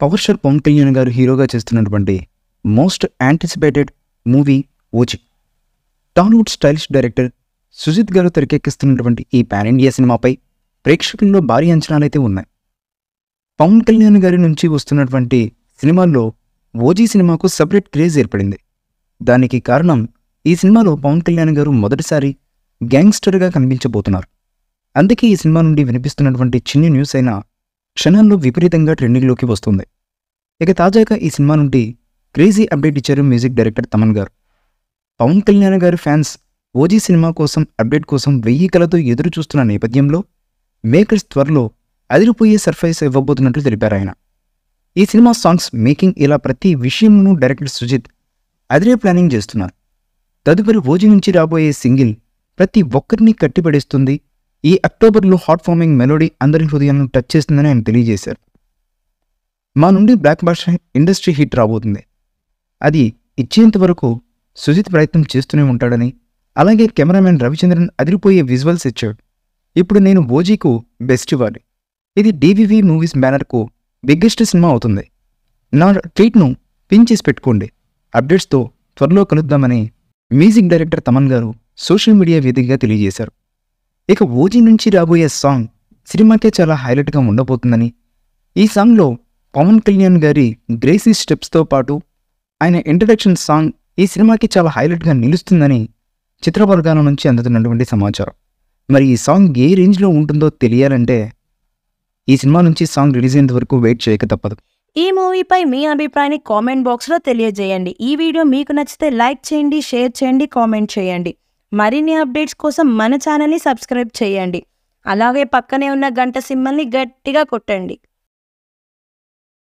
Power star Pawan Kalyan గారు హీరోగా చేస్తున్నటువంటి most anticipated movie OG. Tollywood stylish director Sujeeth గారు తెరకెక్కిస్తున్నటువంటి ఈ పాన్ ఇండియా సినిమాపై ప్రేక్షకుల్లో భారీ అంచనాలైతే ఉన్నాయి. పవన్ కళ్యాణ్ గారి నుంచి వస్తున్నటువంటి సినిమాల్లో ఓజీ సినిమాకు సపరేట్ క్రేజ్ ఏర్పడింది. దానికి కారణం ఈ సినిమాలో పవన్ కళ్యాణ్ గారు మొదటిసారి గ్యాంగ్స్టర్గా కనిపించబోతున్నారు. అందుకే ఈ సినిమా నుండి వినిపిస్తున్నటువంటి చిన్ని న్యూస్ అయినా క్షణాల్లో విపరీతంగా ట్రెండింగ్లోకి వస్తుంది. ఇక తాజాగా ఈ సినిమా నుండి క్రేజీ అప్డేట్ ఇచ్చారు మ్యూజిక్ డైరెక్టర్ తమన్ గారు. పవన్ కళ్యాణ్ గారి ఫ్యాన్స్ ఓజీ సినిమా కోసం అప్డేట్ కోసం 1000 కలతో ఎదురు చూస్తున్న నేపథ్యంలో మేకర్స్ త్వరలో అదిరిపోయే సర్ప్రైజ్ ఇవ్వబోతున్నట్లు తెలిపారు ఆయన. ఈ సినిమా సాంగ్స్ మేకింగ్ ఇలా ప్రతి విషయంలోనూ డైరెక్టర్ సుజిత్ అదిరే ప్లానింగ్ చేస్తున్నారు. తదుపరి ఓజీ నుంచి రాబోయే సింగిల్ ప్రతి ఒక్కరిని కట్టిపడేస్తుంది. ఈ అక్టోబర్లో హాట్ ఫార్మింగ్ మెలోడీ అందరి హృదయాలను టచ్ చేస్తుందని ఆయన తెలియజేశారు. మా నుండి బ్లాక్ బస్టర్ ఇండస్ట్రీ హిట్ రాబోతుంది. అది ఇచ్చేంత వరకు సుజిత్ ప్రయత్నం చేస్తూనే ఉంటాడని, అలాగే కెమెరామెన్ రవిచంద్రన్ అదిరిపోయే విజువల్స్ ఇచ్చాడు. ఇప్పుడు నేను ఓజీకు బెస్ట్ ఇవ్వాలి. ఇది డివివి మూవీస్ బ్యానర్కు బిగ్గెస్ట్ సినిమా అవుతుంది. నా ట్వీట్ను పిన్ చేసి పెట్టుకోండి. అప్డేట్స్తో త్వరలో కలుద్దామని మ్యూజిక్ డైరెక్టర్ తమన్ గారు సోషల్ మీడియా వేదికగా తెలియజేశారు. ఇక ఓజీ నుంచి రాబోయే సాంగ్ సినిమాకే చాలా హైలైట్గా ఉండబోతుందని, ఈ సాంగ్లో పవన్ కళ్యాణ్ గారి గ్రేసీ స్టెప్స్తో పాటు ఆయన ఇంట్రడక్షన్ సాంగ్ ఈ సినిమాకి చాలా హైలైట్గా నిలుస్తుందని చిత్రవర్గాల నుంచి అందుతున్నటువంటి సమాచారం. మరి ఈ సాంగ్ ఏ రేంజ్లో ఉంటుందో తెలియాలంటే ఈ సినిమా నుంచి సాంగ్ రిలీజ్ అయ్యేంత వరకు వెయిట్ చేయక తప్పదు. ఈ మూవీపై మీ అభిప్రాయాన్ని కామెంట్ బాక్స్లో తెలియజేయండి. ఈ వీడియో మీకు నచ్చితే లైక్ చేయండి, షేర్ చేయండి, కామెంట్ చేయండి. మరిన్ని అప్డేట్స్ కోసం మన ఛానల్ని సబ్స్క్రైబ్ చేయండి. అలాగే పక్కనే ఉన్న గంట సింబల్ని గట్టిగా కొట్టండి.